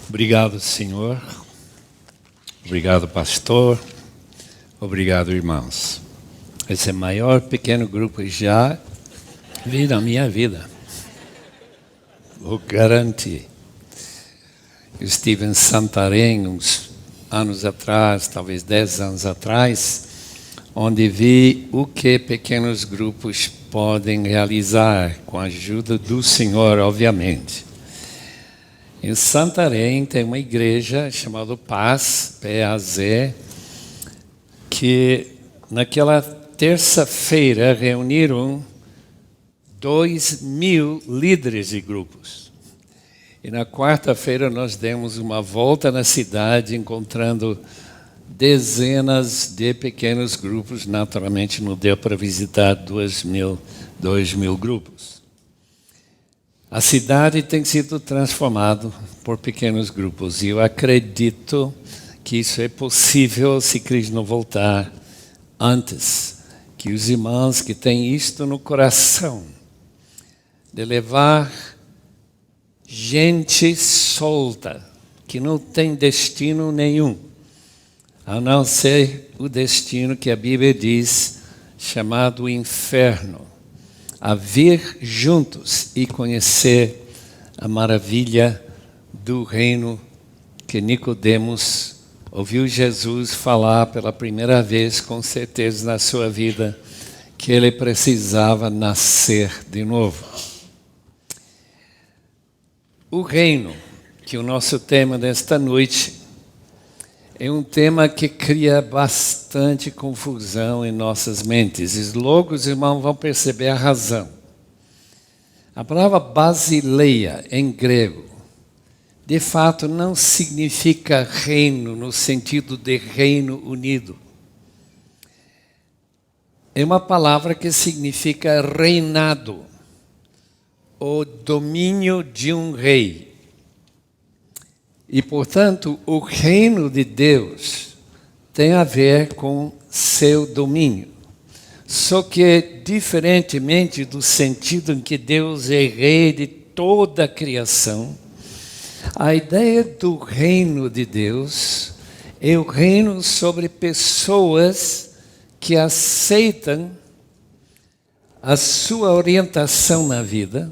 Obrigado, Senhor. Obrigado, pastor. Obrigado, irmãos. Esse é o maior pequeno grupo que já vi na minha vida. Vou garantir. Eu estive em Santarém uns anos atrás, talvez 10 anos atrás, onde vi o que pequenos grupos podem realizar, com a ajuda do Senhor, obviamente. Em Santarém tem uma igreja chamada Paz, P-A-Z, que naquela terça-feira reuniram 2.000 líderes de grupos. E na quarta-feira nós demos uma volta na cidade, encontrando dezenas de pequenos grupos. Naturalmente não deu para visitar 2.000 grupos. A cidade tem sido transformada por pequenos grupos. E eu acredito que isso é possível se Cristo não voltar antes. Que os irmãos que têm isto no coração, de levar gente solta, que não tem destino nenhum, a não ser o destino que a Bíblia diz, chamado inferno, a vir juntos e conhecer a maravilha do reino que Nicodemos ouviu Jesus falar pela primeira vez, com certeza na sua vida, que ele precisava nascer de novo. O reino, que é o nosso tema desta noite, é um tema que cria bastante confusão em nossas mentes. E logo os irmãos vão perceber a razão. A palavra basileia, em grego, de fato não significa reino no sentido de reino unido. É uma palavra que significa reinado, ou domínio de um rei. E, portanto, o reino de Deus tem a ver com seu domínio. Só que, diferentemente do sentido em que Deus é rei de toda a criação, a ideia do reino de Deus é o reino sobre pessoas que aceitam a sua orientação na vida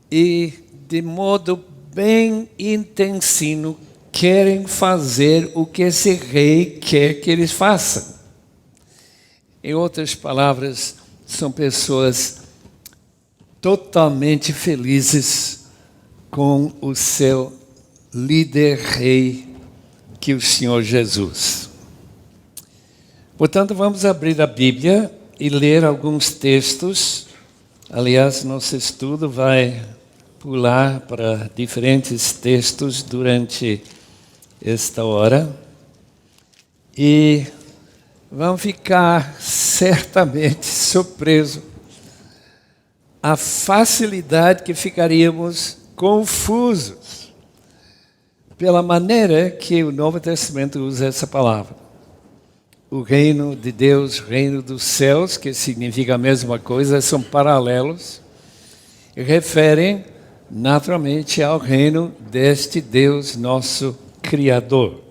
e, de modo bem intensivo, querem fazer o que esse rei quer que eles façam. Em outras palavras, são pessoas totalmente felizes com o seu líder rei, que é o Senhor Jesus. Portanto, vamos abrir a Bíblia e ler alguns textos. Aliás, nosso estudo vai pular para diferentes textos durante esta hora. E vão ficar certamente surpresos a facilidade que ficaríamos confusos pela maneira que o Novo Testamento usa essa palavra. O reino de Deus, reino dos céus, que significa a mesma coisa, são paralelos, e referem naturalmente ao reino deste Deus, nosso Criador.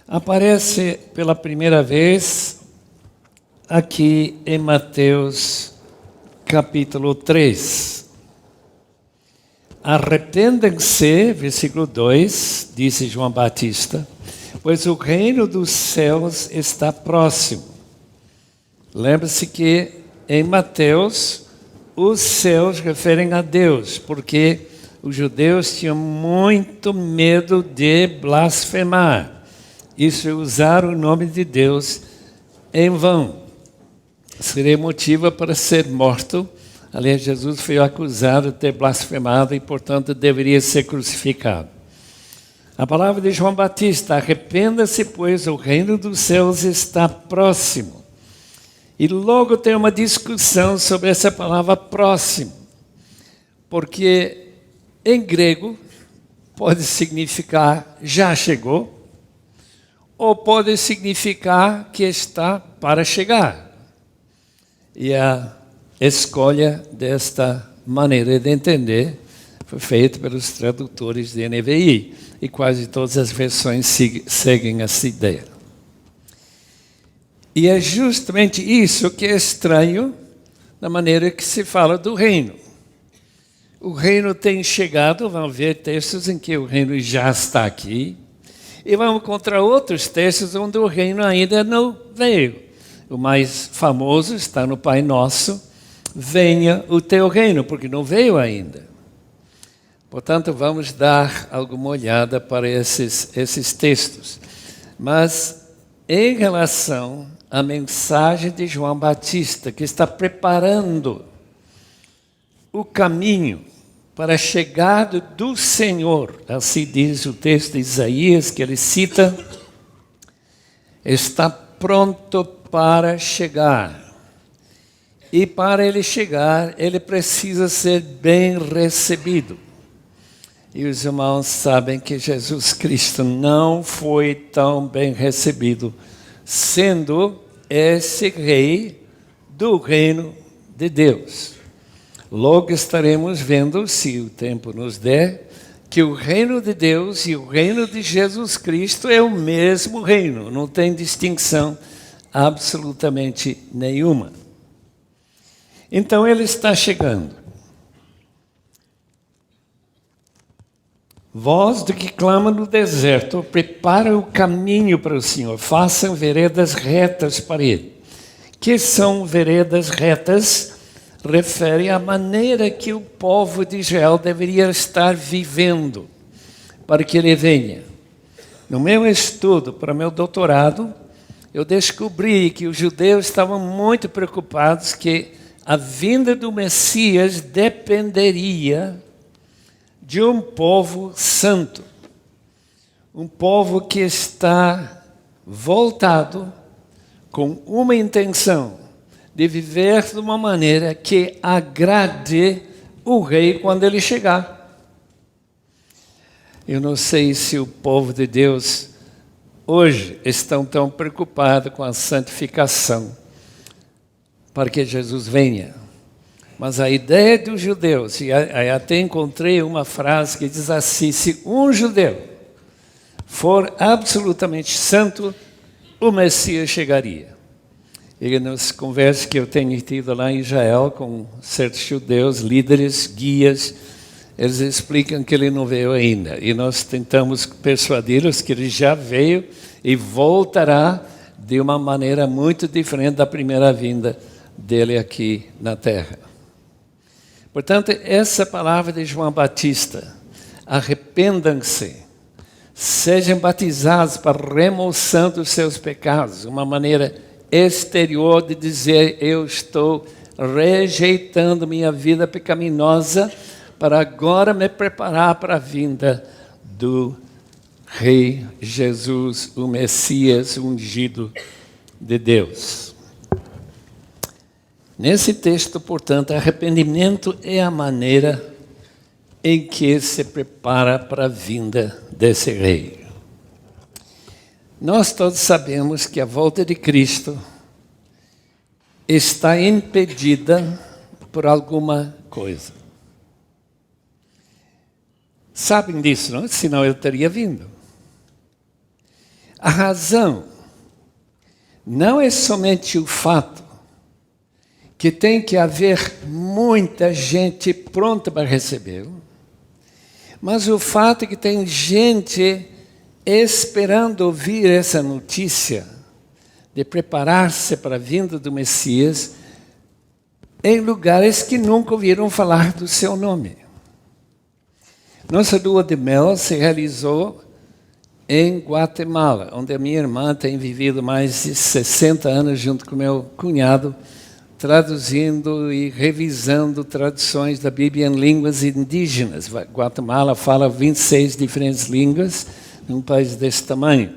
Aparece pela primeira vez aqui em Mateus capítulo 3. Arrependem-se, versículo 2, disse João Batista, pois o reino dos céus está próximo. Lembre-se que em Mateus os céus referem a Deus, porque os judeus tinham muito medo de blasfemar. Isso é usar o nome de Deus em vão. Seria motivo para ser morto. Aliás, Jesus foi acusado de ter blasfemado e, portanto, deveria ser crucificado. A palavra de João Batista: arrependa-se, pois o reino dos céus está próximo. E logo tem uma discussão sobre essa palavra próximo, porque em grego pode significar já chegou, ou pode significar que está para chegar. E a escolha desta maneira de entender foi feito pelos tradutores de NVI, e quase todas as versões seguem essa ideia. E é justamente isso que é estranho na maneira que se fala do reino. O reino tem chegado, vamos ver textos em que o reino já está aqui, e vamos encontrar outros textos onde o reino ainda não veio. O mais famoso está no Pai Nosso, venha o teu reino, porque não veio ainda. Portanto, vamos dar alguma olhada para esses textos. Mas, em relação à mensagem de João Batista, que está preparando o caminho para a chegada do Senhor, assim diz o texto de Isaías, que ele cita, está pronto para chegar. E para ele chegar, ele precisa ser bem recebido. E os irmãos sabem que Jesus Cristo não foi tão bem recebido, sendo esse rei do reino de Deus. Logo estaremos vendo, se o tempo nos der, que o reino de Deus e o reino de Jesus Cristo é o mesmo reino, não tem distinção absolutamente nenhuma. Então ele está chegando. Voz do que clama no deserto, prepara o caminho para o Senhor, façam veredas retas para ele. Que são veredas retas? Refere à maneira que o povo de Israel deveria estar vivendo para que ele venha. No meu estudo para meu doutorado, eu descobri que os judeus estavam muito preocupados que a vinda do Messias dependeria de um povo santo, um povo que está voltado com uma intenção de viver de uma maneira que agrade o rei quando ele chegar. Eu não sei se o povo de Deus hoje estão tão preocupado com a santificação para que Jesus venha. Mas a ideia dos judeus, e até encontrei uma frase que diz assim, se um judeu for absolutamente santo, o Messias chegaria. E nas conversas que eu tenho tido lá em Israel com certos judeus, líderes, guias, eles explicam que ele não veio ainda. E nós tentamos persuadi-los que ele já veio e voltará de uma maneira muito diferente da primeira vinda dele aqui na terra. Portanto, essa palavra de João Batista, arrependam-se, sejam batizados para remoção dos seus pecados, uma maneira exterior de dizer, eu estou rejeitando minha vida pecaminosa para agora me preparar para a vinda do Rei Jesus, o Messias ungido de Deus. Nesse texto, portanto, arrependimento é a maneira em que se prepara para a vinda desse rei. Nós todos sabemos que a volta de Cristo está impedida por alguma coisa. Sabem disso, não? Senão ele teria vindo. A razão não é somente o fato que tem que haver muita gente pronta para recebê-lo, mas o fato é que tem gente esperando ouvir essa notícia de preparar-se para a vinda do Messias em lugares que nunca ouviram falar do seu nome. Nossa lua de mel se realizou em Guatemala, onde a minha irmã tem vivido mais de 60 anos junto com meu cunhado, traduzindo e revisando traduções da Bíblia em línguas indígenas. Guatemala fala 26 diferentes línguas, num país desse tamanho.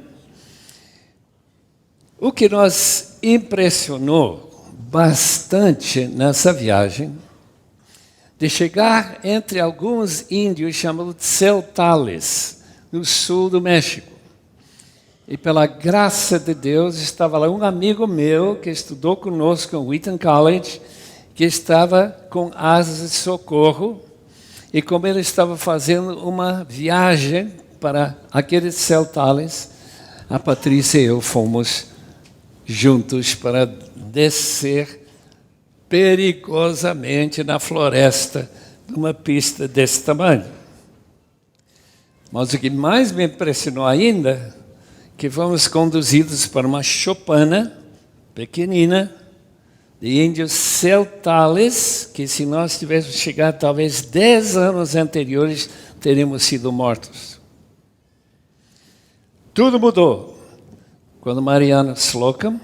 O que nos impressionou bastante nessa viagem, de chegar entre alguns índios chamados Tzeltales, no sul do México. E pela graça de Deus, estava lá um amigo meu que estudou conosco no Wheaton College, que estava com asas de socorro, E como ele estava fazendo uma viagem para aqueles celtales, a Patrícia e eu fomos juntos para descer perigosamente na floresta numa pista desse tamanho. Mas o que mais me impressionou ainda, que fomos conduzidos para uma choupana pequenina, de índios celtales, que se nós tivéssemos chegado talvez 10 anos anteriores, teríamos sido mortos. Tudo mudou quando Mariano Slocum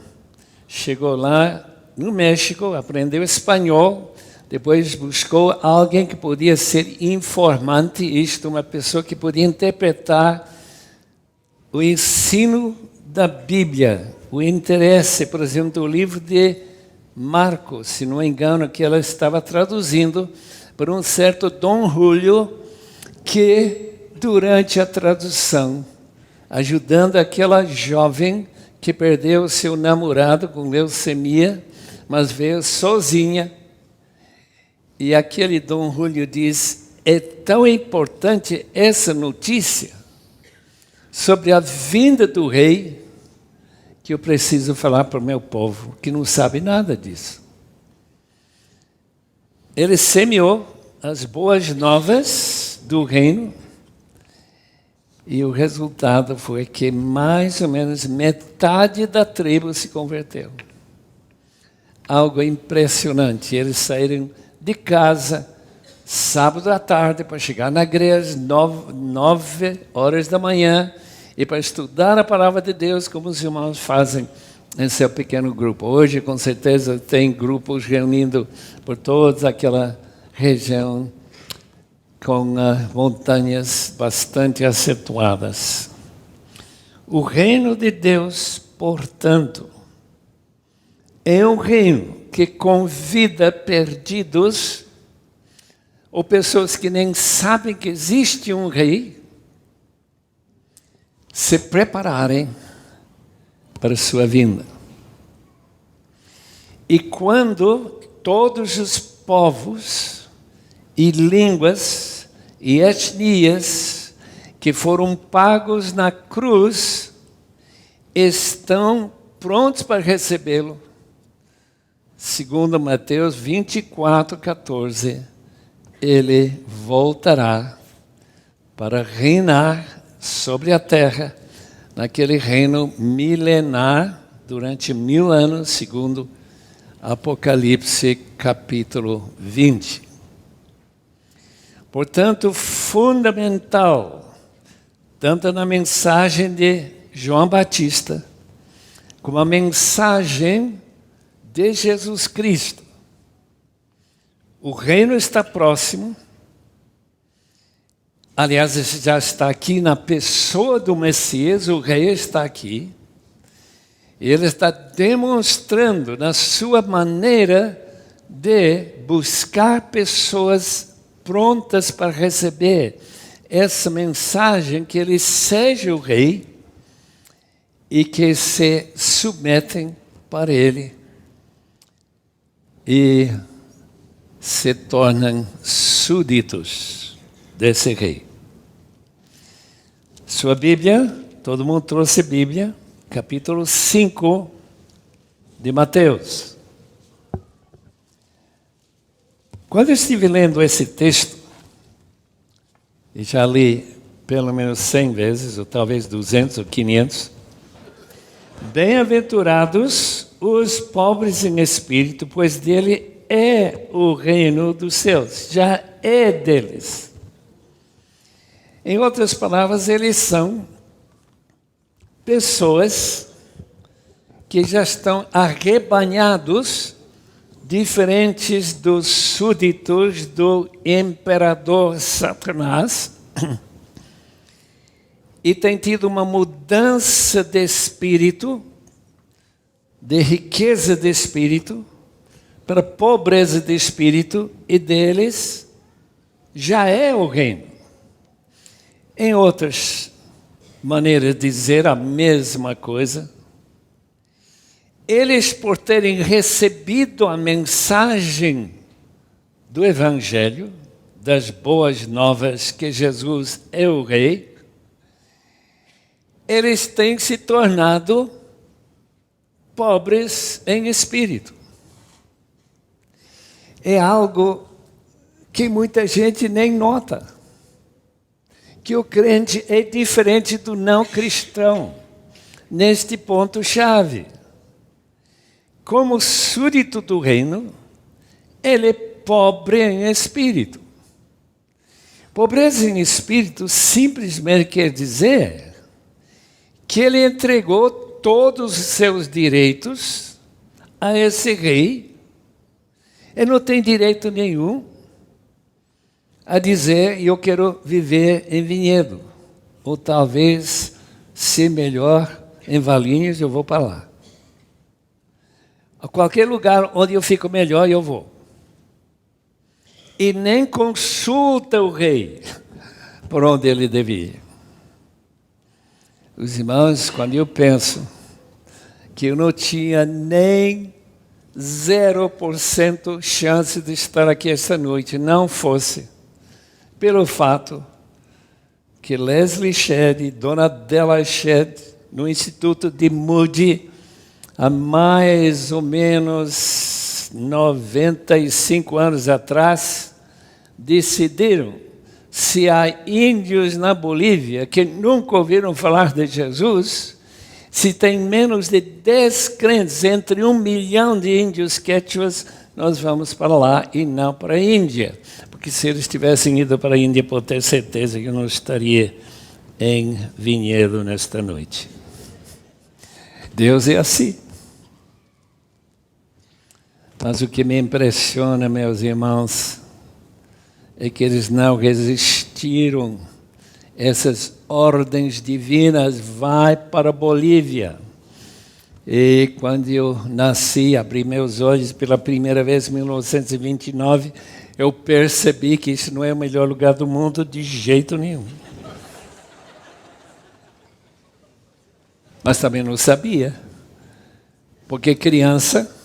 chegou lá no México, aprendeu espanhol, depois buscou alguém que podia ser informante, isto, uma pessoa que podia interpretar o ensino da Bíblia, o interesse, por exemplo, do livro de Marcos, se não me engano, que ela estava traduzindo por um certo Dom Julio, que durante a tradução, ajudando aquela jovem que perdeu seu namorado com leucemia, mas veio sozinha, e aquele Dom Julio diz, é tão importante essa notícia sobre a vinda do rei, que eu preciso falar para o meu povo, que não sabe nada disso. Ele semeou as boas novas do reino, e o resultado foi que mais ou menos metade da tribo se converteu. Algo impressionante. Eles saíram de casa sábado à tarde para chegar na igreja 9 horas da manhã, e para estudar a palavra de Deus, como os irmãos fazem em seu pequeno grupo. Hoje, com certeza, tem grupos reunindo por toda aquela região com montanhas bastante acentuadas. O reino de Deus, portanto, é um reino que convida perdidos ou pessoas que nem sabem que existe um rei, se prepararem para a sua vinda. E quando todos os povos e línguas e etnias que foram pagos na cruz estão prontos para recebê-lo, segundo Mateus 24:14, ele voltará para reinar sobre a terra, naquele reino milenar, durante 1000 anos, segundo Apocalipse capítulo 20. Portanto, fundamental, tanto na mensagem de João Batista, como a mensagem de Jesus Cristo. O reino está próximo. Aliás, já está aqui na pessoa do Messias, o rei está aqui. Ele está demonstrando na sua maneira de buscar pessoas prontas para receber essa mensagem, que ele seja o rei e que se submetem para ele e se tornam súditos desse rei. Sua Bíblia, todo mundo trouxe Bíblia, capítulo 5 de Mateus. Quando eu estive lendo esse texto, e já li pelo menos 100 vezes, ou talvez 200 ou 500, bem-aventurados os pobres em espírito, pois dele é o reino dos céus, já é deles. Em outras palavras, eles são pessoas que já estão arrebanhados, diferentes dos súditos do imperador Satanás, e têm tido uma mudança de espírito, de riqueza de espírito, para pobreza de espírito, e deles já é o reino. Em outras maneiras de dizer a mesma coisa, eles, por terem recebido a mensagem do Evangelho, das boas novas que Jesus é o Rei, eles têm se tornado pobres em espírito. É algo que muita gente nem nota, que o crente é diferente do não cristão, neste ponto-chave. Como súdito do reino, ele é pobre em espírito. Pobreza em espírito simplesmente quer dizer que ele entregou todos os seus direitos a esse rei. Ele não tem direito nenhum a dizer, eu quero viver em Vinhedo, ou talvez, se melhor, em Valinhos, eu vou para lá. A qualquer lugar onde eu fico melhor, eu vou. E nem consulta o rei por onde ele devia ir. Os irmãos, quando eu penso que eu não tinha nem 0% chance de estar aqui esta noite, não fosse pelo fato que Leslie Shedd, dona Della Shedd, no Instituto de Moody, há mais ou menos 95 anos atrás, decidiram se há índios na Bolívia que nunca ouviram falar de Jesus, se tem menos de 10 crentes entre 1 milhão de índios quechuas, nós vamos para lá e não para a Índia. Porque se eles tivessem ido para a Índia, pode ter certeza que eu não estaria em Vinhedo nesta noite. Deus é assim. Mas o que me impressiona, meus irmãos, é que eles não resistiram essas ordens divinas, vai para a Bolívia. E quando eu nasci, abri meus olhos pela primeira vez em 1929, eu percebi que isso não é o melhor lugar do mundo de jeito nenhum. Mas também não sabia, porque criança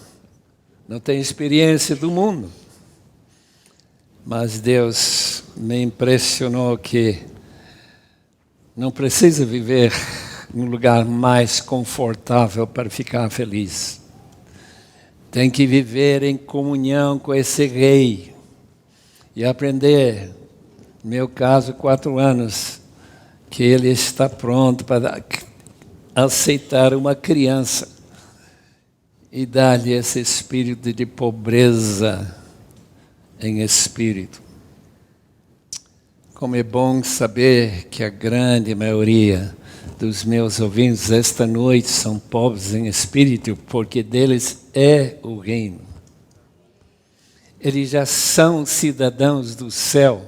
não tem experiência do mundo. Mas Deus me impressionou que não precisa viver num lugar mais confortável para ficar feliz. Tem que viver em comunhão com esse rei e aprender, no meu caso, 4 anos, que ele está pronto para aceitar uma criança e dar-lhe esse espírito de pobreza em espírito. Como é bom saber que a grande maioria dos meus ouvintes esta noite são pobres em espírito, porque deles é o reino. Eles já são cidadãos do céu,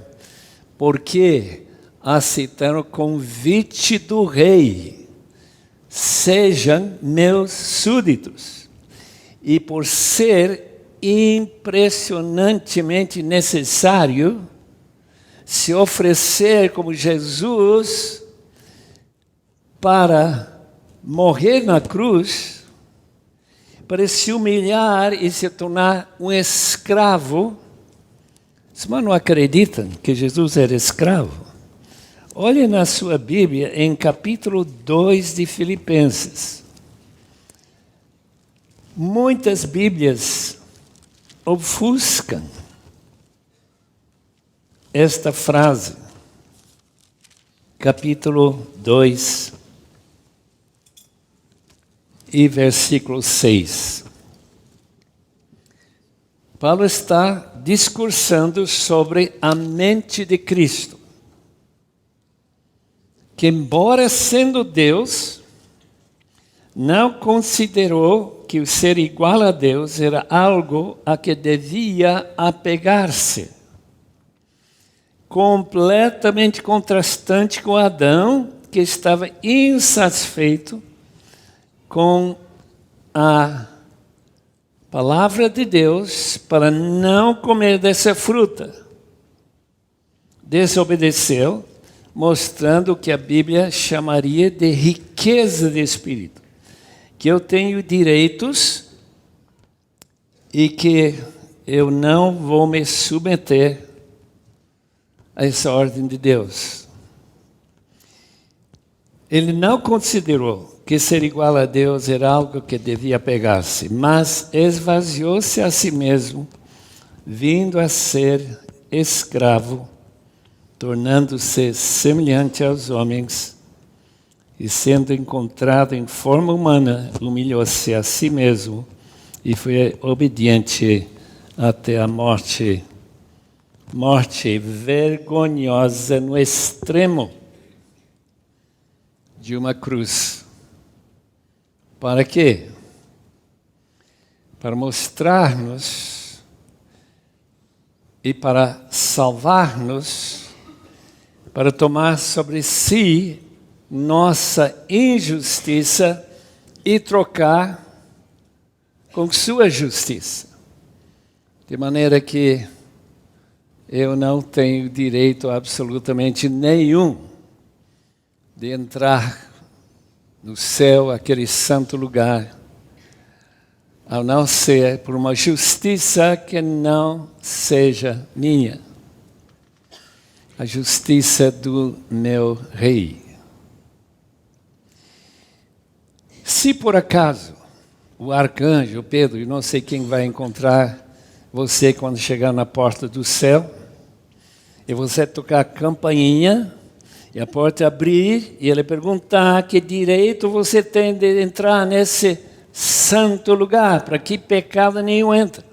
porque aceitaram o convite do rei. Sejam meus súditos. E por ser impressionantemente necessário se oferecer como Jesus para morrer na cruz, para se humilhar e se tornar um escravo. Os irmãos não acreditam que Jesus era escravo? Olhe na sua Bíblia em capítulo 2 de Filipenses. Muitas Bíblias ofuscam esta frase, capítulo 2 e versículo 6. Paulo está discursando sobre a mente de Cristo, que embora sendo Deus, não considerou que o ser igual a Deus era algo a que devia apegar-se. Completamente contrastante com Adão, que estava insatisfeito com a palavra de Deus para não comer dessa fruta. Desobedeceu, mostrando o que a Bíblia chamaria de riqueza de espírito. Que eu tenho direitos e que eu não vou me submeter essa ordem de Deus. Ele não considerou que ser igual a Deus era algo que devia pegar-se, mas esvaziou-se a si mesmo, vindo a ser escravo, tornando-se semelhante aos homens, e sendo encontrado em forma humana, humilhou-se a si mesmo e foi obediente até a morte. Morte vergonhosa no extremo de uma cruz. Para quê? Para mostrar-nos e para salvar-nos, para tomar sobre si nossa injustiça e trocar com sua justiça. De maneira que eu não tenho direito absolutamente nenhum de entrar no céu, aquele santo lugar, ao não ser por uma justiça que não seja minha. A justiça do meu rei. Se por acaso o arcanjo Pedro, e não sei quem vai encontrar você quando chegar na porta do céu, e você tocar a campainha, e a porta abrir, e ele perguntar que direito você tem de entrar nesse santo lugar, para que pecado nenhum entra.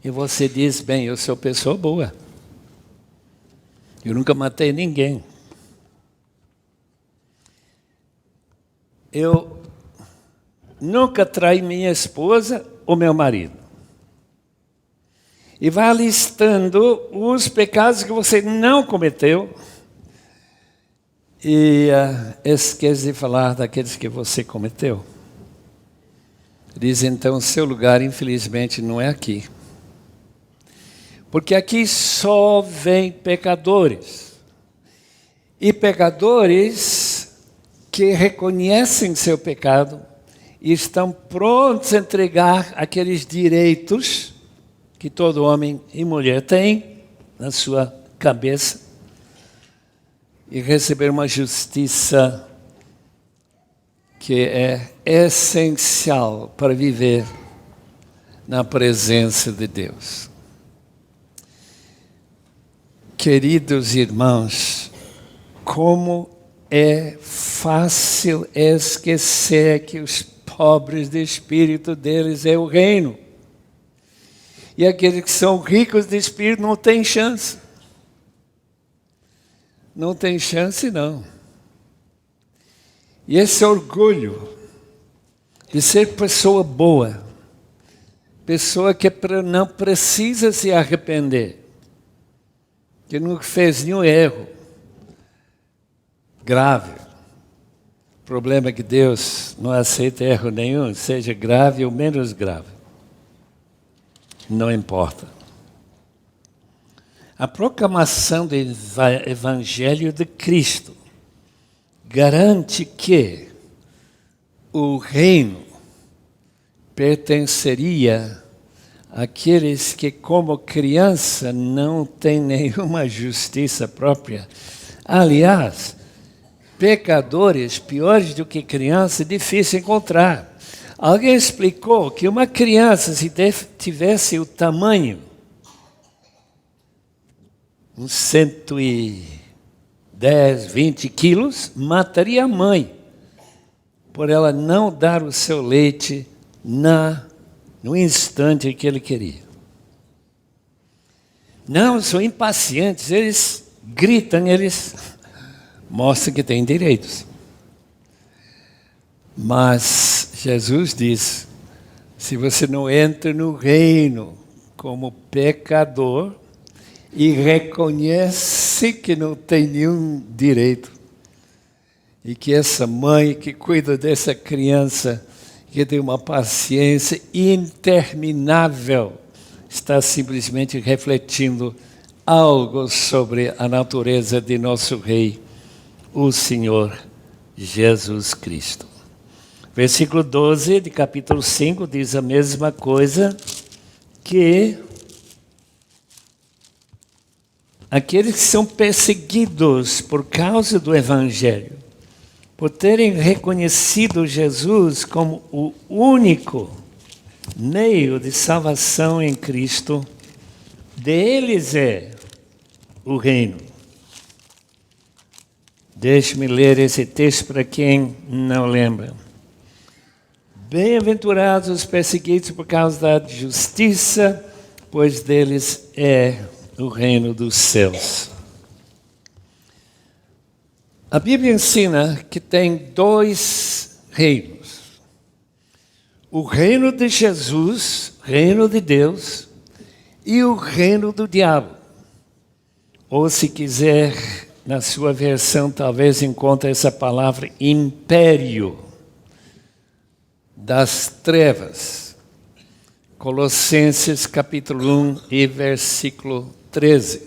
E você diz, bem, eu sou pessoa boa. Eu nunca matei ninguém. Eu nunca traí minha esposa ou meu marido. E vai listando os pecados que você não cometeu. E esquece de falar daqueles que você cometeu. Diz então, seu lugar, infelizmente, não é aqui. Porque aqui só vem pecadores. E pecadores que reconhecem seu pecado e estão prontos a entregar aqueles direitos que todo homem e mulher tem na sua cabeça e receber uma justiça que é essencial para viver na presença de Deus. Queridos irmãos, como é fácil esquecer que os pobres de espírito deles é o reino. E aqueles que são ricos de espírito não têm chance. Não tem chance, não. E esse orgulho de ser pessoa boa, pessoa que não precisa se arrepender, que nunca fez nenhum erro grave. O problema é que Deus não aceita erro nenhum, seja grave ou menos grave. Não importa. A proclamação do Evangelho de Cristo garante que o reino pertenceria àqueles que, como criança, não têm nenhuma justiça própria. Aliás, pecadores piores do que criança é difícil encontrar. Alguém explicou que uma criança, se tivesse o tamanho, uns 110, 20 quilos, mataria a mãe, por ela não dar o seu leite no instante que ele queria. Não, são impacientes, eles gritam, eles mostram que têm direitos. Mas Jesus diz, se você não entra no reino como pecador e reconhece que não tem nenhum direito, e que essa mãe que cuida dessa criança, que tem uma paciência interminável, está simplesmente refletindo algo sobre a natureza de nosso Rei, o Senhor Jesus Cristo. Versículo 12 de capítulo 5 diz a mesma coisa, que aqueles que são perseguidos por causa do Evangelho, por terem reconhecido Jesus como o único meio de salvação em Cristo, deles é o reino. Deixe-me ler esse texto para quem não lembra. Bem-aventurados os perseguidos por causa da justiça, pois deles é o reino dos céus. A Bíblia ensina que tem dois reinos. O reino de Jesus, reino de Deus, e o reino do diabo. Ou se quiser, na sua versão, talvez encontre essa palavra império das trevas. Colossenses capítulo 1 e versículo 13.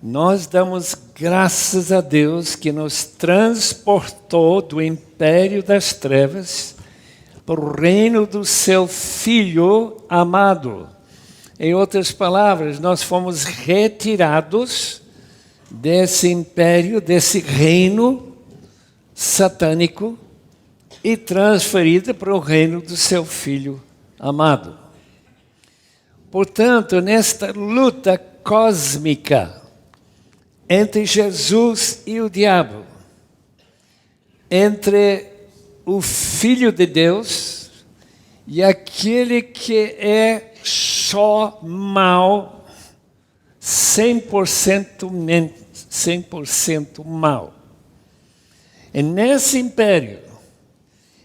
Nós damos graças a Deus que nos transportou do império das trevas para o reino do seu Filho amado. Em outras palavras, nós fomos retirados desse império, desse reino satânico e transferidos para o reino do seu Filho amado. Portanto, nesta luta cósmica entre Jesus e o diabo, entre o Filho de Deus e aquele que é só mal, 100% mal. É nesse império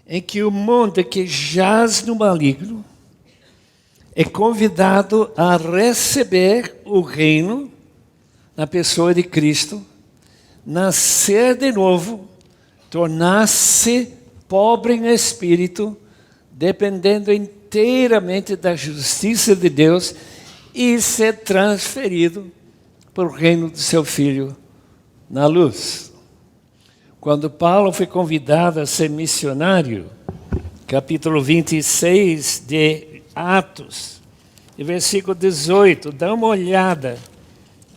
em que o mundo que jaz no maligno é convidado a receber o reino na pessoa de Cristo, nascer de novo, tornar-se pobre em espírito, dependendo inteiramente da justiça de Deus e ser transferido para o reino do seu Filho na luz. Quando Paulo foi convidado a ser missionário, capítulo 26 de Atos, versículo 18, dá uma olhada,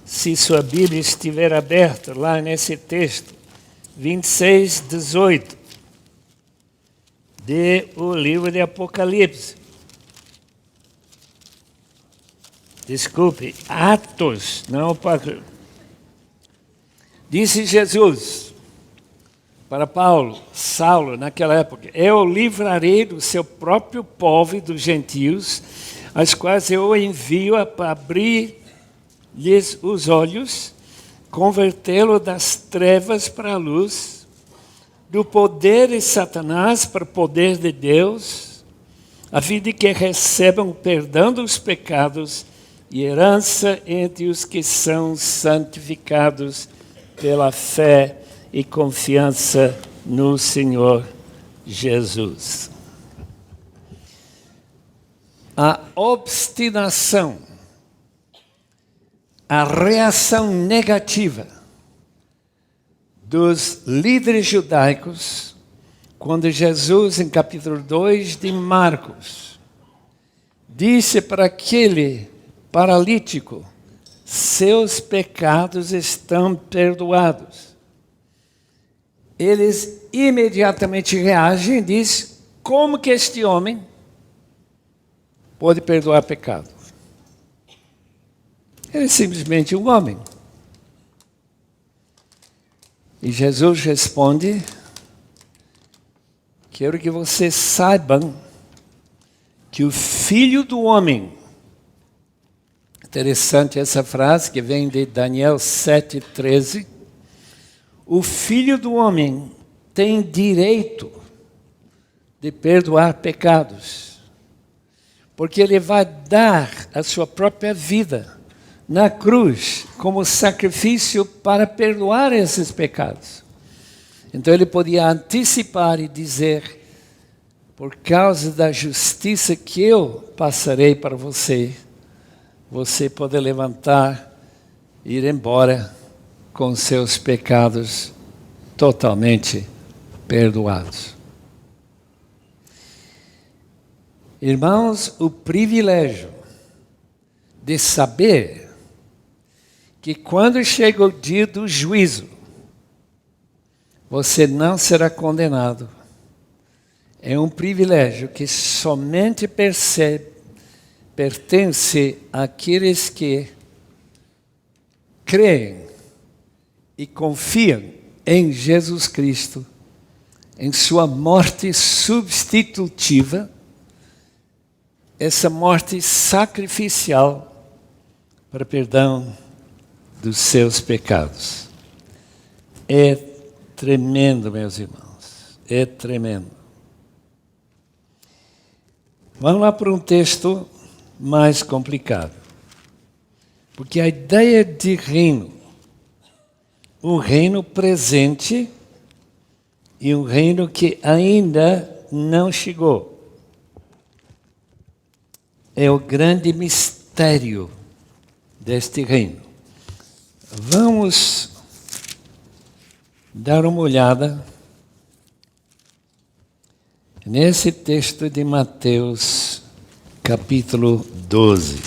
se sua Bíblia estiver aberta lá nesse texto, 26, 18, do livro de Apocalipse. Desculpe, Atos, não Apocalipse. Disse Jesus para Saulo, naquela época: eu o livrarei do seu próprio povo e dos gentios, aos quais eu o envio para abrir-lhes os olhos, convertê-lo das trevas para a luz, do poder de Satanás para o poder de Deus, a fim de que recebam o perdão dos pecados e herança entre os que são santificados pela fé e confiança no Senhor Jesus. A obstinação, a reação negativa dos líderes judaicos, quando Jesus, em capítulo 2 de Marcos, disse para aquele paralítico: seus pecados estão perdoados. Eles imediatamente reagem e dizem: como que este homem pode perdoar pecado? Ele é simplesmente um homem. E Jesus responde: quero que vocês saibam que o Filho do Homem, interessante essa frase que vem de Daniel 7,13, o Filho do Homem tem direito de perdoar pecados, porque ele vai dar a sua própria vida na cruz como sacrifício para perdoar esses pecados. Então ele podia antecipar e dizer: por causa da justiça que eu passarei para você, você pode levantar e ir embora com seus pecados totalmente perdoados. Irmãos, o privilégio de saber que quando chega o dia do juízo, você não será condenado. É um privilégio que somente pertence àqueles que creem e confiam em Jesus Cristo, em sua morte substitutiva, essa morte sacrificial para perdão dos seus pecados. É tremendo, meus irmãos, é tremendo. Vamos lá para um texto mais complicado. Porque a ideia de reino, um reino presente e um reino que ainda não chegou, é o grande mistério deste reino. Vamos dar uma olhada nesse texto de Mateus, capítulo 12.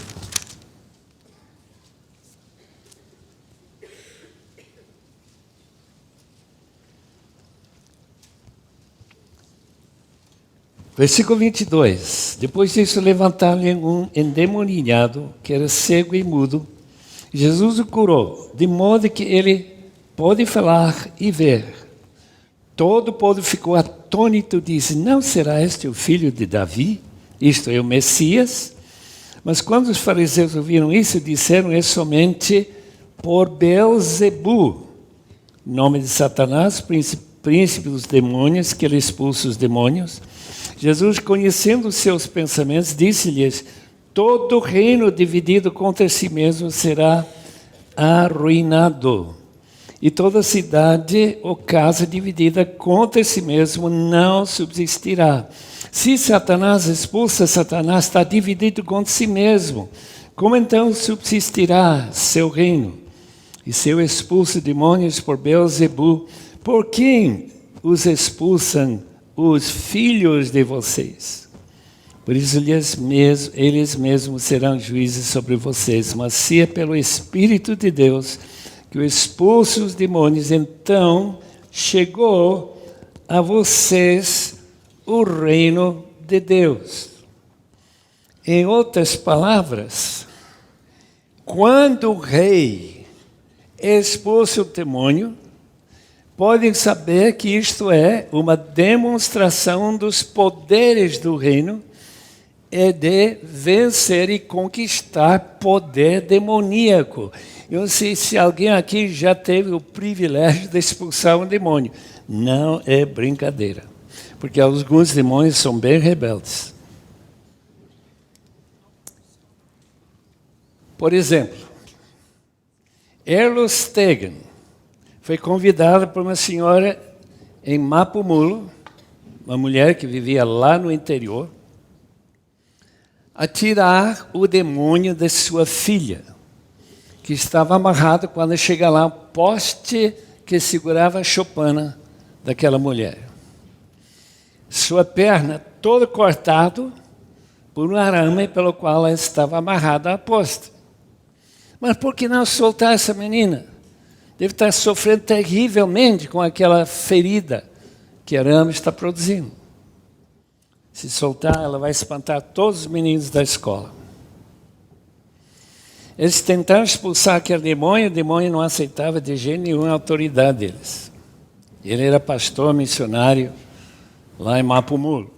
Versículo 22. Depois disso, levantaram-lhe um endemoniado, que era cego e mudo. Jesus o curou, de modo que ele pôde falar e ver. Todo o povo ficou atônito e disse: não será este o filho de Davi? Isto é o Messias? Mas quando os fariseus ouviram isso, disseram: é somente por Beelzebu, nome de Satanás, príncipe dos demônios, que ele expulsa os demônios. Jesus, conhecendo os seus pensamentos, disse-lhes: todo reino dividido contra si mesmo será arruinado. E toda cidade ou casa dividida contra si mesmo não subsistirá. Se Satanás expulsa Satanás, está dividido contra si mesmo. Como então subsistirá seu reino? E se eu expulso demônios por Beelzebu, por quem os expulsam os filhos de vocês? Por isso eles mesmos serão juízes sobre vocês. Mas se é pelo Espírito de Deus que eu expulso os demônios, então chegou a vocês o reino de Deus. Em outras palavras, quando o rei expulsa o demônio, podem saber que isto é uma demonstração dos poderes do reino, é de vencer e conquistar poder demoníaco. Eu não sei se alguém aqui já teve o privilégio de expulsar um demônio. Não é brincadeira, porque alguns demônios são bem rebeldes. Por exemplo, Erlo Stegen foi convidada por uma senhora em Mapumulo, uma mulher que vivia lá no interior, a tirar o demônio de sua filha, que estava amarrado quando chega lá, o poste que segurava a choupana daquela mulher. Sua perna toda cortada por um arame pelo qual ela estava amarrada à poste. Mas por que não soltar essa menina? Deve estar sofrendo terrivelmente com aquela ferida que o arame está produzindo. Se soltar, ela vai espantar todos os meninos da escola. Eles tentaram expulsar aquele demônio, o demônio não aceitava de jeito nenhum a autoridade deles. Ele era pastor missionário lá em Mapumulo.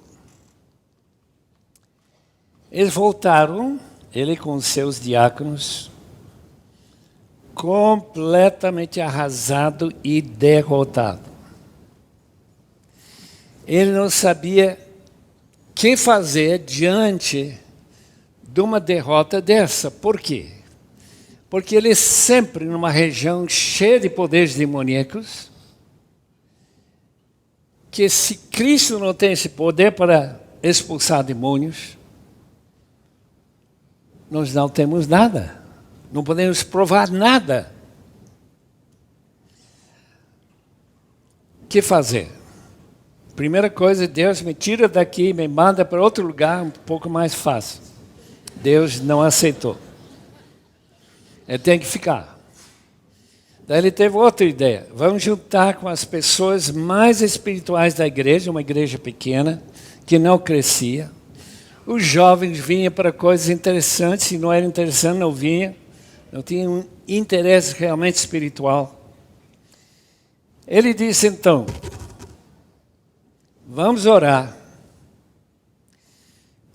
Eles voltaram, ele com os seus diáconos, completamente arrasado e derrotado. Ele não sabia o que fazer diante de uma derrota dessa. Por quê? Porque ele sempre, numa região cheia de poderes demoníacos, que se Cristo não tem esse poder para expulsar demônios, nós não temos nada. Não podemos provar nada. O que fazer? Primeira coisa, Deus me tira daqui e me manda para outro lugar um pouco mais fácil. Deus não aceitou. Ele tem que ficar. Daí ele teve outra ideia. Vamos juntar com as pessoas mais espirituais da igreja, uma igreja pequena, que não crescia. Os jovens vinham para coisas interessantes, se não era interessante, não vinha. Não tinha um interesse realmente espiritual. Ele disse então, vamos orar.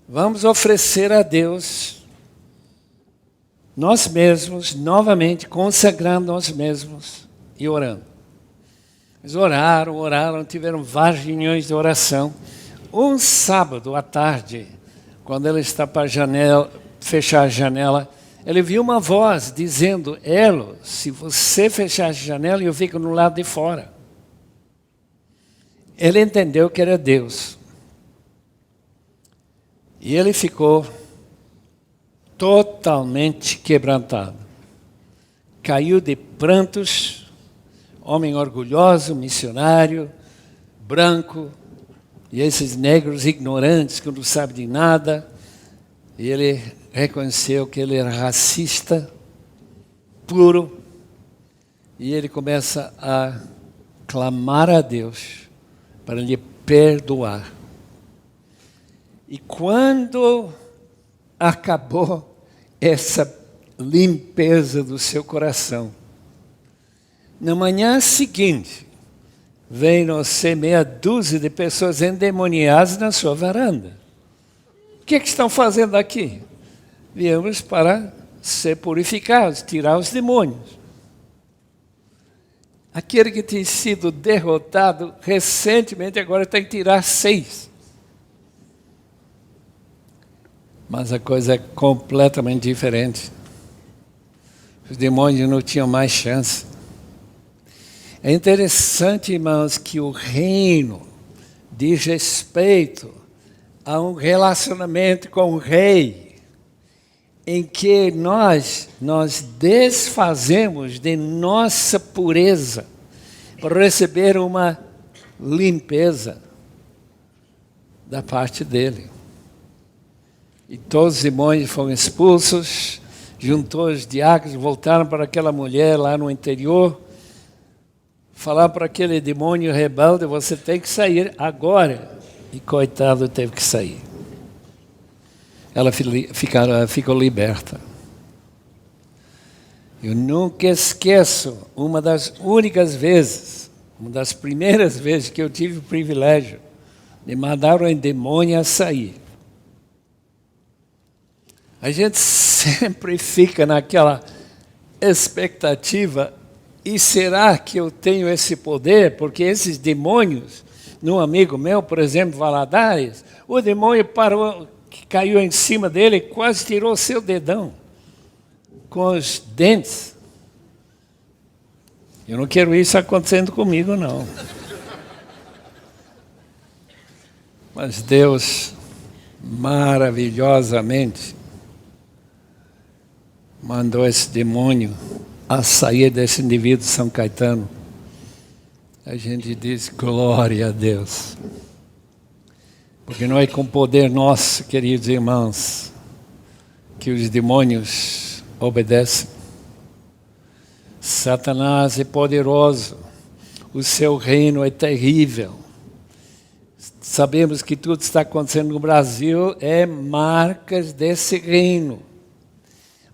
Vamos oferecer a Deus nós mesmos, novamente, consagrando nós mesmos e orando. Eles oraram, tiveram várias reuniões de oração. Um sábado à tarde, quando ele está para a janela, fechar a janela, ele viu uma voz dizendo, Elo, se você fechar a janela, eu fico no lado de fora. Ele entendeu que era Deus. E ele ficou totalmente quebrantado. Caiu de prantos, homem orgulhoso, missionário, branco, e esses negros ignorantes que não sabem de nada. E ele reconheceu que ele era racista, puro, e ele começa a clamar a Deus para lhe perdoar. E quando acabou essa limpeza do seu coração, na manhã seguinte, veio meia dúzia de pessoas endemoniadas na sua varanda. O que estão fazendo aqui? Viemos para ser purificados, tirar os demônios. Aquele que tem sido derrotado recentemente, agora tem que tirar 6. Mas a coisa é completamente diferente. Os demônios não tinham mais chance. É interessante, irmãos, que o reino diz respeito a um relacionamento com o rei, em que nós desfazemos de nossa pureza para receber uma limpeza da parte dele. E todos os demônios foram expulsos, juntou os diáconos, voltaram para aquela mulher lá no interior, falaram para aquele demônio rebelde, você tem que sair agora. E coitado, teve que sair. Ela ficou liberta. Eu nunca esqueço uma das únicas vezes, uma das primeiras vezes que eu tive o privilégio de mandar um demônio a sair. A gente sempre fica naquela expectativa, e será que eu tenho esse poder? Porque esses demônios, num amigo meu, por exemplo, Valadares, o demônio parou, caiu em cima dele e quase tirou o seu dedão com os dentes. Eu não quero isso acontecendo comigo, não. Mas Deus, maravilhosamente, mandou esse demônio a sair desse indivíduo de São Caetano. A gente diz, glória a Deus. Porque não é com poder nosso, queridos irmãos, que os demônios obedecem. Satanás é poderoso, o seu reino é terrível. Sabemos que tudo que está acontecendo no Brasil é marcas desse reino.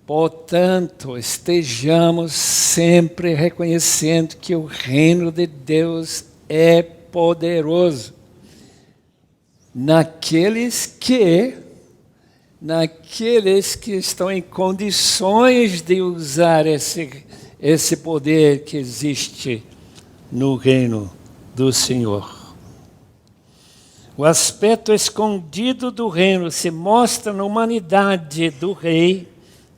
Portanto, estejamos sempre reconhecendo que o reino de Deus é poderoso. Naqueles que estão em condições de usar esse poder que existe no reino do Senhor. O aspecto escondido do reino se mostra na humanidade do rei,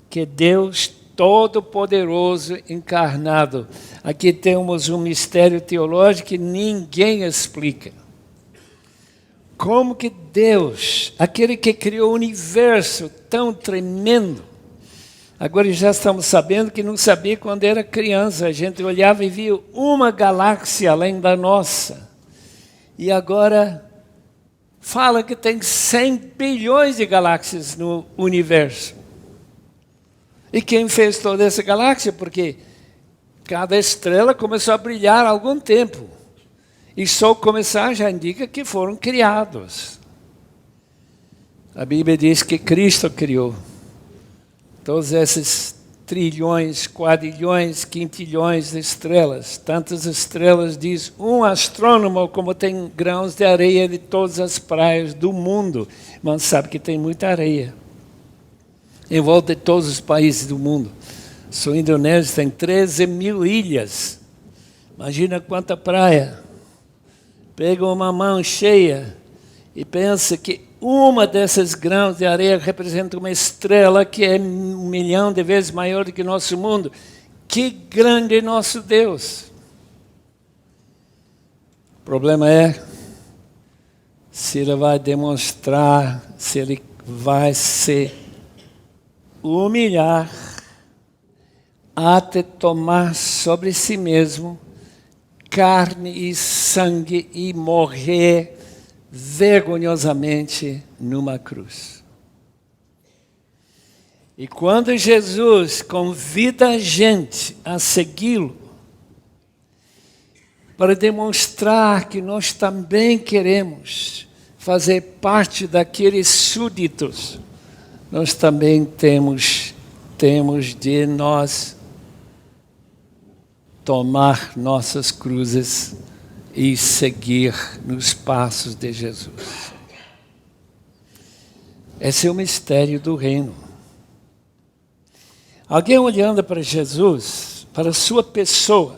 que Deus Todo-Poderoso encarnado. Aqui temos um mistério teológico que ninguém explica. Como que Deus, aquele que criou o universo tão tremendo, agora já estamos sabendo que não sabia quando era criança, a gente olhava e via uma galáxia além da nossa. E agora fala que tem 100 bilhões de galáxias no universo. E quem fez toda essa galáxia? Porque Cada estrela começou a brilhar há algum tempo. E só começar já indica que foram criados. A Bíblia diz que Cristo criou todos esses trilhões, quadrilhões, quintilhões de estrelas. Tantas estrelas, diz um astrônomo, como tem grãos de areia de todas as praias do mundo. Mas sabe que tem muita areia em volta de todos os países do mundo. Só a Indonésia tem 13 mil ilhas. Imagina quanta praia. Pega uma mão cheia e pensa que uma dessas grãos de areia representa uma estrela que é 1 milhão de vezes maior do que o nosso mundo. Que grande é nosso Deus! O problema é se ele vai demonstrar, se ele vai se humilhar até tomar sobre si mesmo carne e sangue e morrer vergonhosamente numa cruz. E quando Jesus convida a gente a segui-lo, para demonstrar que nós também queremos fazer parte daqueles súditos, nós também temos de nós tomar nossas cruzes e seguir nos passos de Jesus. Esse é o mistério do reino. Alguém olhando para Jesus, para a sua pessoa,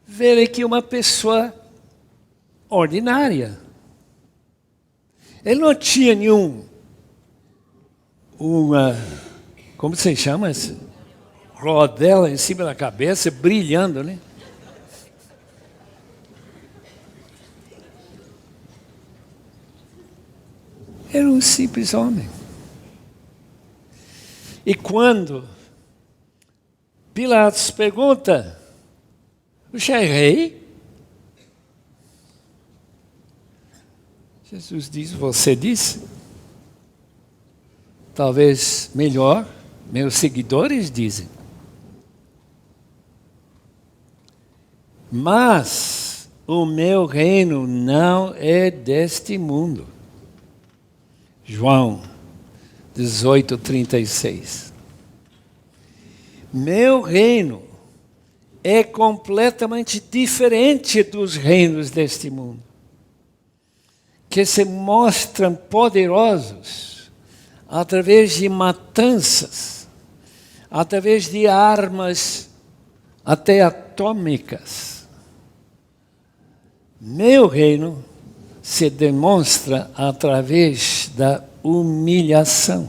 vê que uma pessoa ordinária. Ele não tinha como se chama isso? Rodela em cima da cabeça, brilhando, né? Era um simples homem. E quando Pilatos pergunta, você é rei? Jesus diz, você disse? Talvez melhor, meus seguidores dizem. Mas o meu reino não é deste mundo. João 18:36. Meu reino é completamente diferente dos reinos deste mundo, que se mostram poderosos através de matanças, através de armas até atômicas. Meu reino se demonstra através da humilhação,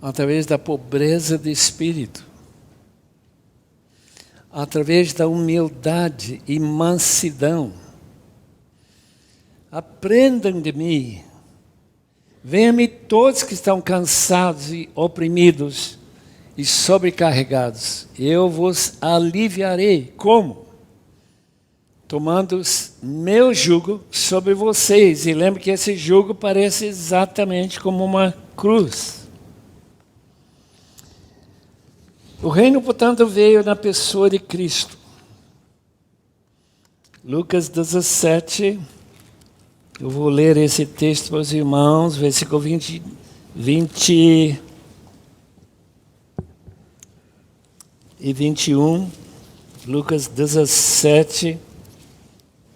através da pobreza de espírito, através da humildade e mansidão. Aprendam de mim. Venham-me todos que estão cansados e oprimidos e sobrecarregados. Eu vos aliviarei. Como? Tomando meu jugo sobre vocês. E lembre que esse jugo parece exatamente como uma cruz. O reino, portanto, veio na pessoa de Cristo. Lucas 17. Eu vou ler esse texto para os irmãos, versículo 20 e 21. Lucas 17.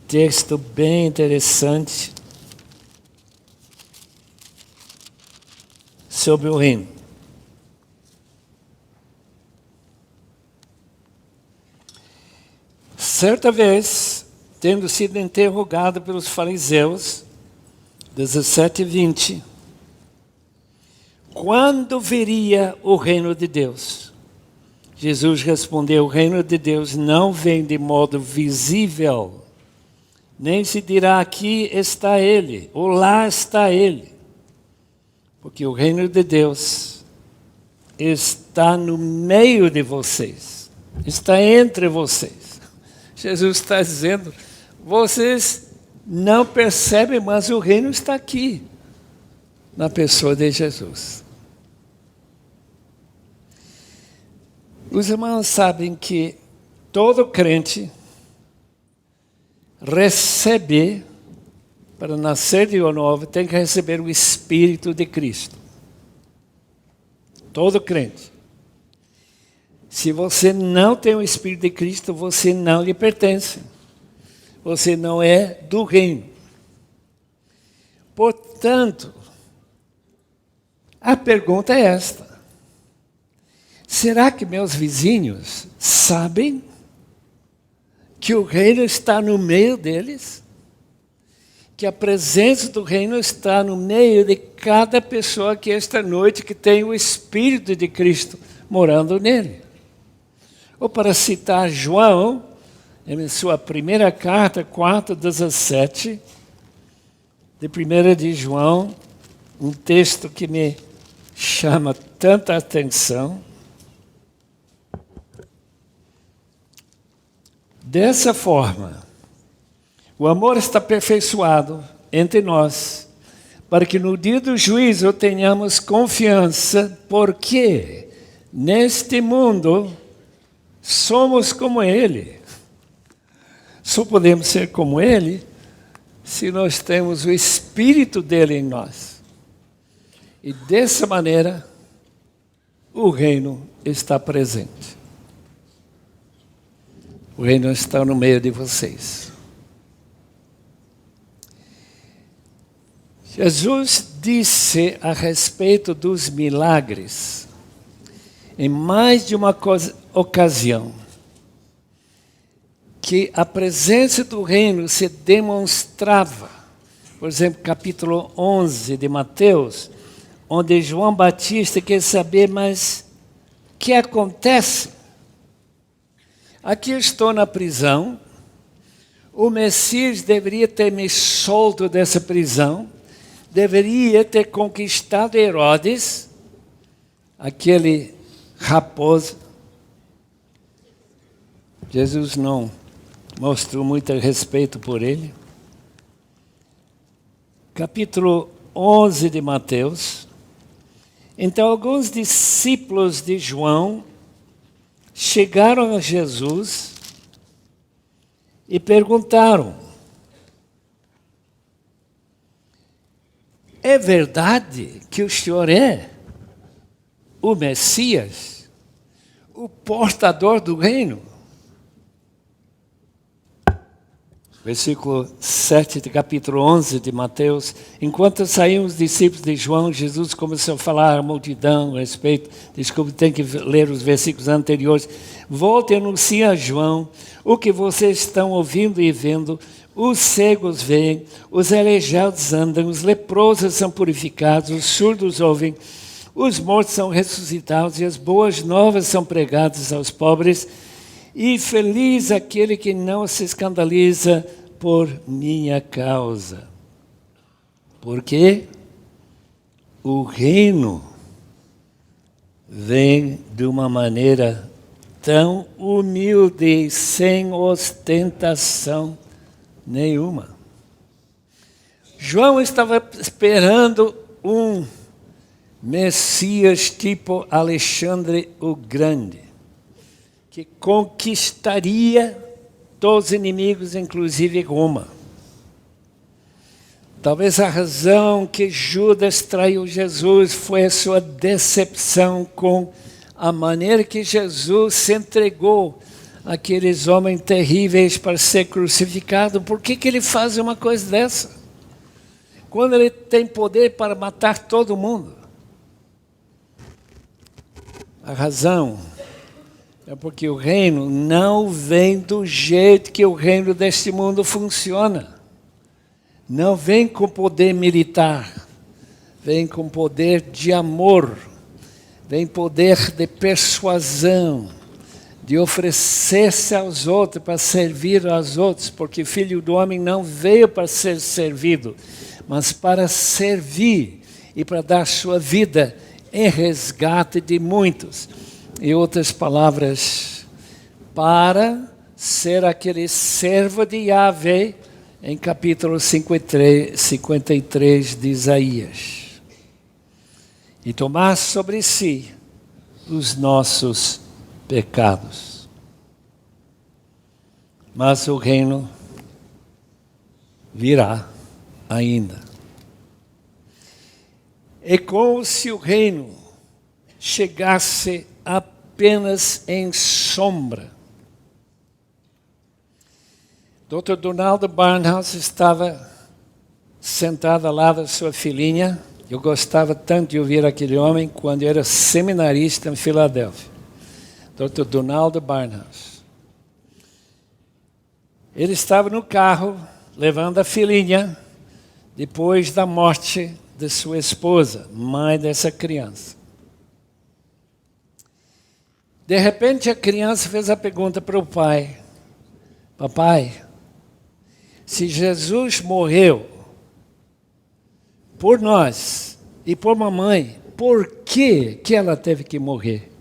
Texto bem interessante sobre o reino. Certa vez, tendo sido interrogado pelos fariseus, 17:20, quando viria o reino de Deus? Jesus respondeu, o reino de Deus não vem de modo visível, nem se dirá aqui está ele, ou lá está ele. Porque o reino de Deus está no meio de vocês, está entre vocês. Jesus está dizendo, vocês não percebem, mas o reino está aqui, na pessoa de Jesus. Os irmãos sabem que todo crente recebe, para nascer de novo, tem que receber o Espírito de Cristo. Todo crente. Se você não tem o Espírito de Cristo, você não lhe pertence. Você não é do reino. Portanto, a pergunta é esta: será que meus vizinhos sabem que o reino está no meio deles? Que a presença do reino está no meio de cada pessoa que esta noite que tem o Espírito de Cristo morando nele? Ou para citar João, em sua primeira carta, 4:17, de 1 de João, um texto que me chama tanta atenção. Dessa forma, o amor está aperfeiçoado entre nós, para que no dia do juízo tenhamos confiança, porque neste mundo somos como Ele. Só podemos ser como Ele se nós temos o Espírito dele em nós. E dessa maneira, o reino está presente. O reino está no meio de vocês. Jesus disse a respeito dos milagres, em mais de uma ocasião, que a presença do reino se demonstrava. Por exemplo, capítulo 11 de Mateus, onde João Batista quer saber, mas o que acontece? Aqui eu estou na prisão, o Messias deveria ter me solto dessa prisão, deveria ter conquistado Herodes, aquele raposo. Jesus não mostrou muito respeito por ele. Capítulo 11 de Mateus. Então, alguns discípulos de João chegaram a Jesus e perguntaram: é verdade que o Senhor é o Messias, o portador do reino? Versículo 7 do capítulo 11 de Mateus. Enquanto saíam os discípulos de João, Jesus começou a falar à multidão a respeito. Desculpe, tem que ler os versículos anteriores. Volte e anuncie a João o que vocês estão ouvindo e vendo. Os cegos veem, os aleijados andam, os leprosos são purificados, os surdos ouvem, os mortos são ressuscitados e as boas novas são pregadas aos pobres. E feliz aquele que não se escandaliza por minha causa. Porque o reino vem de uma maneira tão humilde e sem ostentação nenhuma. João estava esperando um Messias tipo Alexandre o Grande, que conquistaria todos os inimigos, inclusive Roma. Talvez a razão que Judas traiu Jesus foi a sua decepção com a maneira que Jesus se entregou àqueles homens terríveis para ser crucificado. Por que ele faz uma coisa dessa? Quando ele tem poder para matar todo mundo. A razão é porque o reino não vem do jeito que o reino deste mundo funciona. Não vem com poder militar, vem com poder de amor, vem poder de persuasão, de oferecer-se aos outros, para servir aos outros, porque o Filho do Homem não veio para ser servido, mas para servir e para dar sua vida em resgate de muitos. Em outras palavras, para ser aquele servo de Yahvé, em capítulo 53 de Isaías. E tomar sobre si os nossos pecados. Mas o reino virá ainda. É como se o reino chegasse apenas em sombra. Dr. Donald Barnhouse estava sentado ao lado da sua filhinha. Eu gostava tanto de ouvir aquele homem quando eu era seminarista em Filadélfia. Dr. Donald Barnhouse. Ele estava no carro, levando a filhinha, depois da morte de sua esposa, mãe dessa criança. De repente, a criança fez a pergunta para o pai: papai, se Jesus morreu por nós e por mamãe, por que ela teve que morrer?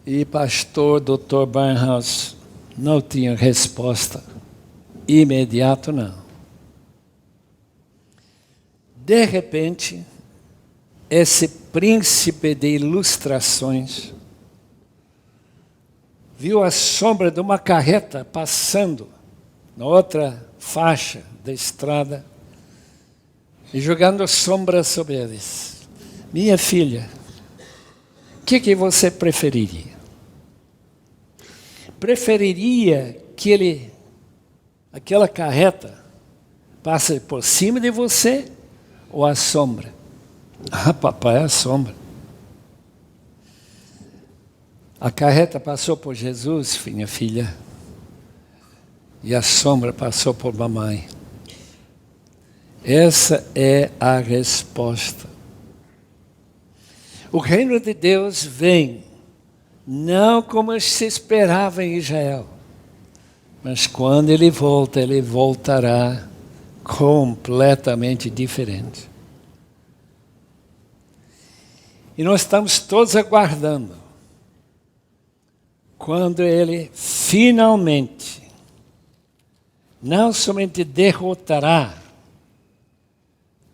E pastor Dr. Barnhouse não tinha resposta imediata, não. De repente, esse príncipe de ilustrações viu a sombra de uma carreta passando na outra faixa da estrada e jogando sombra sobre eles. Minha filha, o que você preferiria? Preferiria que aquela carreta passe por cima de você ou a sombra? Ah, papai, a sombra. A carreta passou por Jesus, minha filha, e a sombra passou por mamãe. Essa é a resposta. O reino de Deus vem, não como se esperava em Israel, mas quando ele volta, ele voltará completamente diferente. E nós estamos todos aguardando quando ele finalmente não somente derrotará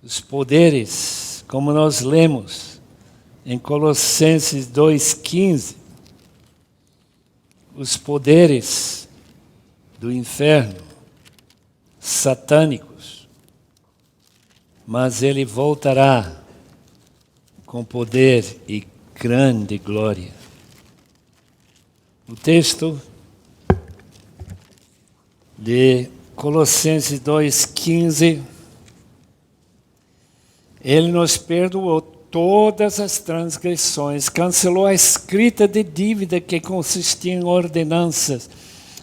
os poderes, como nós lemos em Colossenses 2,15, os poderes do inferno, satânicos, mas ele voltará com poder e grande glória. O texto de Colossenses 2,15, ele nos perdoou todas as transgressões, cancelou a escrita de dívida que consistia em ordenanças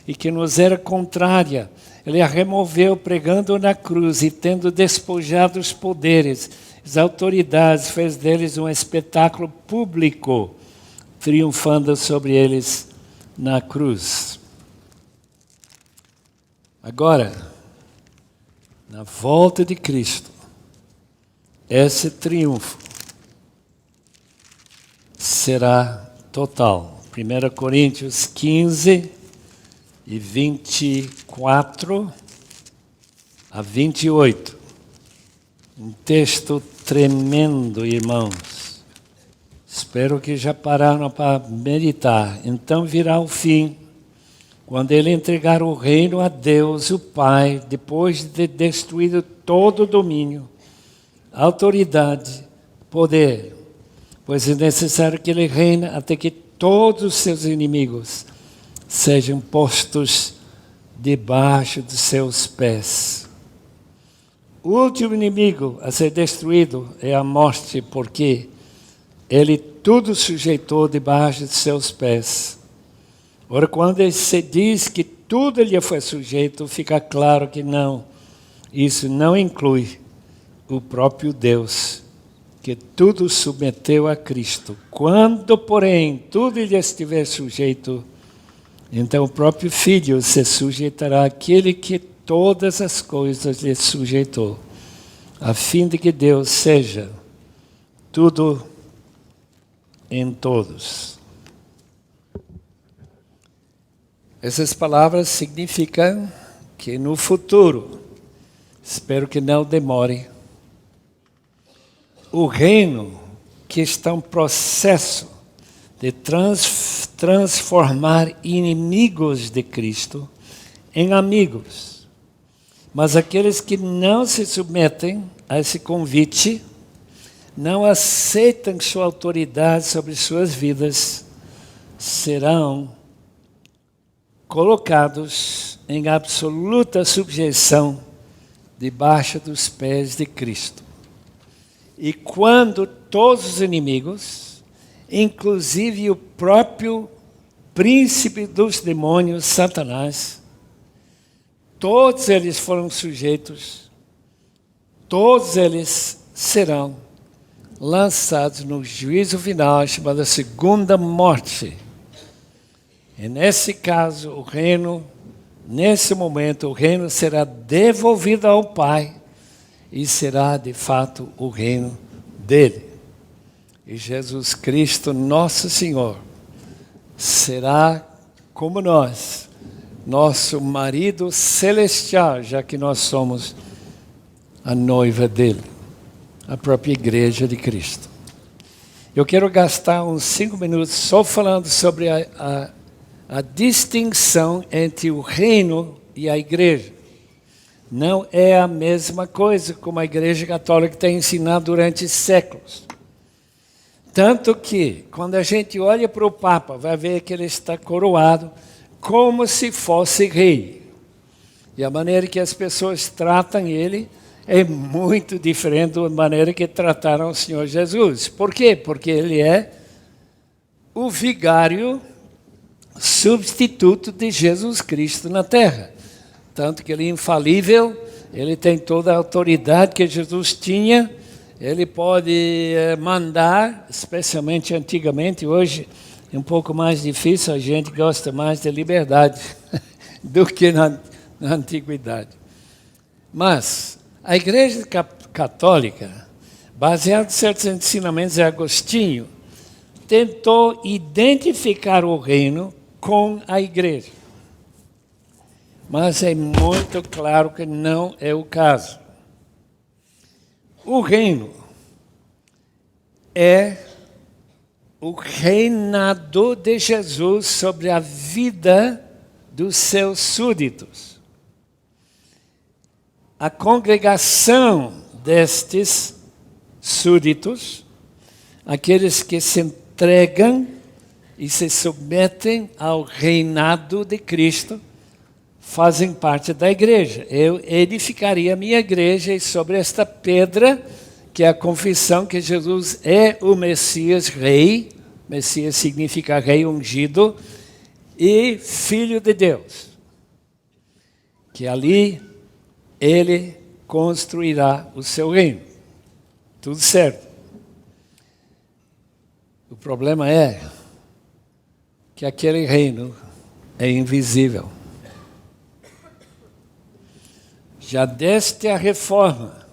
e que nos era contrária. Ele a removeu pregando na cruz e tendo despojado os poderes, as autoridades, fez deles um espetáculo público, triunfando sobre eles na cruz. Agora, na volta de Cristo, esse triunfo será total. 1 Coríntios 15 e 24 a 28. Um texto tremendo, irmãos. Espero que já pararam para meditar. Então virá o fim, quando ele entregar o reino a Deus, o Pai, depois de ter destruído todo o domínio, autoridade, poder, pois é necessário que ele reine até que todos os seus inimigos sejam postos debaixo dos seus pés. O último inimigo a ser destruído é a morte, porque ele tudo sujeitou debaixo de seus pés. Ora, quando se diz que tudo lhe foi sujeito, fica claro que não. Isso não inclui o próprio Deus, que tudo submeteu a Cristo. Quando, porém, tudo lhe estiver sujeito, então o próprio Filho se sujeitará àquele que todas as coisas lhe sujeitou, a fim de que Deus seja tudo em todos. Essas palavras significam que no futuro, espero que não demore, o reino que está em processo de transformar inimigos de Cristo em amigos. Mas aqueles que não se submetem a esse convite, não aceitam sua autoridade sobre suas vidas, serão colocados em absoluta subjeição debaixo dos pés de Cristo. E quando todos os inimigos, inclusive o próprio príncipe dos demônios, Satanás, todos eles foram sujeitos, todos eles serão lançados no juízo final, chamado segunda morte. E nesse caso, o reino, nesse momento, o reino será devolvido ao Pai e será, de fato, o reino dele. E Jesus Cristo, nosso Senhor, será como nós, nosso marido celestial, já que nós somos a noiva dele, a própria igreja de Cristo. Eu quero gastar uns 5 minutos só falando sobre a distinção entre o reino e a igreja. Não é a mesma coisa como a Igreja Católica tem ensinado durante séculos. Tanto que, quando a gente olha para o Papa, vai ver que ele está coroado como se fosse rei. E a maneira que as pessoas tratam ele é muito diferente da maneira que trataram o Senhor Jesus. Por quê? Porque ele é o vigário substituto de Jesus Cristo na terra. Tanto que ele é infalível, ele tem toda a autoridade que Jesus tinha, ele pode mandar, especialmente antigamente, hoje é um pouco mais difícil, a gente gosta mais de liberdade do que na antiguidade. Mas a Igreja Católica, baseada em certos ensinamentos de Agostinho, tentou identificar o reino com a igreja. Mas é muito claro que não é o caso. O reino é o reinado de Jesus sobre a vida dos seus súditos. A congregação destes súditos, aqueles que se entregam e se submetem ao reinado de Cristo, fazem parte da igreja. Eu edificaria a minha igreja sobre esta pedra, que é a confissão que Jesus é o Messias rei. Messias significa rei ungido e filho de Deus. Que ali ele construirá o seu reino. Tudo certo. O problema é que aquele reino é invisível. Já desde a reforma,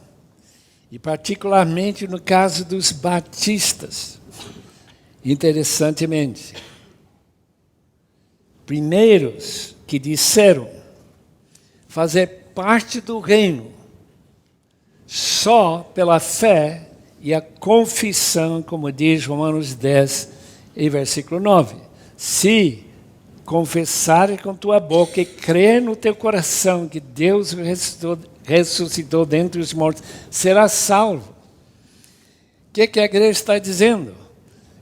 e particularmente no caso dos batistas, interessantemente, primeiros que disseram fazer parte do reino só pela fé e a confissão, como diz Romanos 10, e versículo 9. Se confessares com tua boca e crer no teu coração que Deus ressuscitou dentre os mortos, serás salvo. O que a igreja está dizendo?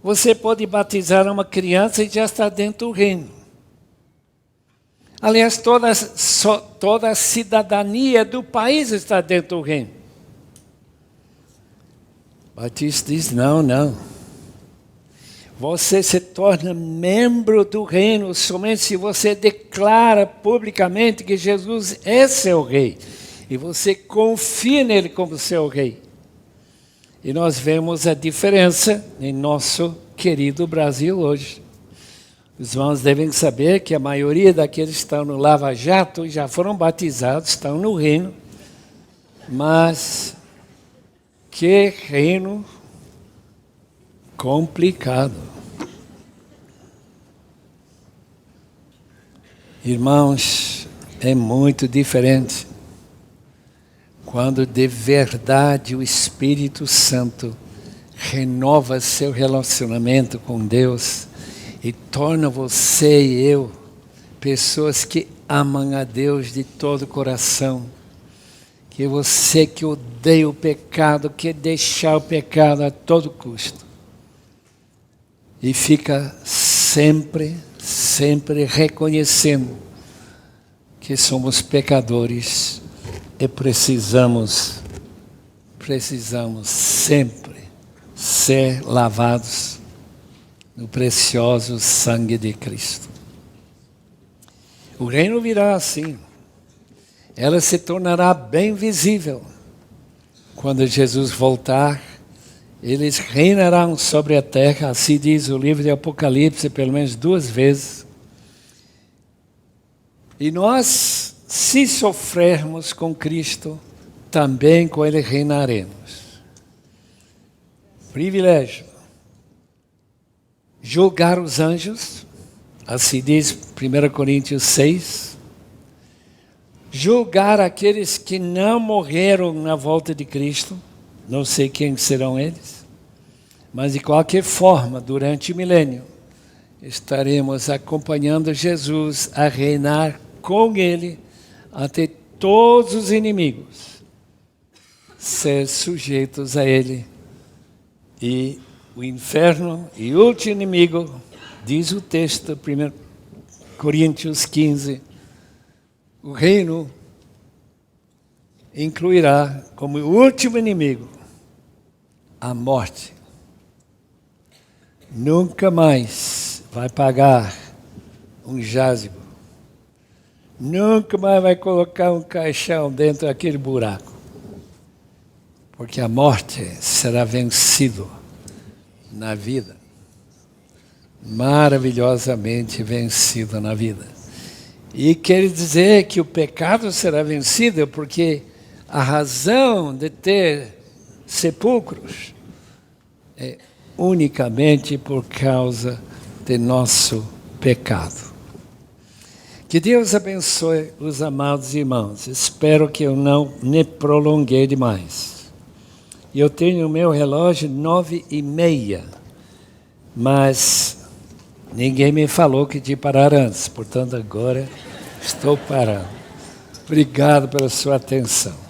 Você pode batizar uma criança e já está dentro do reino. Aliás, toda a cidadania do país está dentro do reino. Batista diz, não. Você se torna membro do reino somente se você declara publicamente que Jesus é seu rei. E você confia nele como seu rei. E nós vemos a diferença em nosso querido Brasil hoje. Os irmãos devem saber que a maioria daqueles que estão no Lava Jato já foram batizados, estão no reino. Mas que reino complicado. Irmãos, é muito diferente quando de verdade o Espírito Santo renova seu relacionamento com Deus e torna você e eu pessoas que amam a Deus de todo o coração. Que você que odeia o pecado, quer deixar o pecado a todo custo. E fica sempre reconhecendo que somos pecadores e precisamos sempre ser lavados no precioso sangue de Cristo. O reino virá assim. Ela se tornará bem visível. Quando Jesus voltar, eles reinarão sobre a terra, assim diz o livro de Apocalipse, pelo menos 2 vezes. E nós, se sofrermos com Cristo, também com Ele reinaremos. Privilégio. Julgar os anjos, assim diz 1 Coríntios 6. Julgar aqueles que não morreram na volta de Cristo, não sei quem serão eles, mas de qualquer forma, durante o milênio, estaremos acompanhando Jesus a reinar com Ele até todos os inimigos ser sujeitos a Ele. E o inferno e o último inimigo, diz o texto, 1 Coríntios 15, o reino incluirá como último inimigo a morte. Nunca mais vai pagar um jazigo. Nunca mais vai colocar um caixão dentro daquele buraco. Porque a morte será vencido na vida. Maravilhosamente vencido na vida. E quer dizer que o pecado será vencido porque a razão de ter sepulcros é unicamente por causa de nosso pecado. Que Deus abençoe os amados irmãos. Espero que eu não me prolonguei demais. Eu tenho o meu relógio 9:30, mas ninguém me falou que tinha que parar antes, portanto agora estou parando. Obrigado pela sua atenção.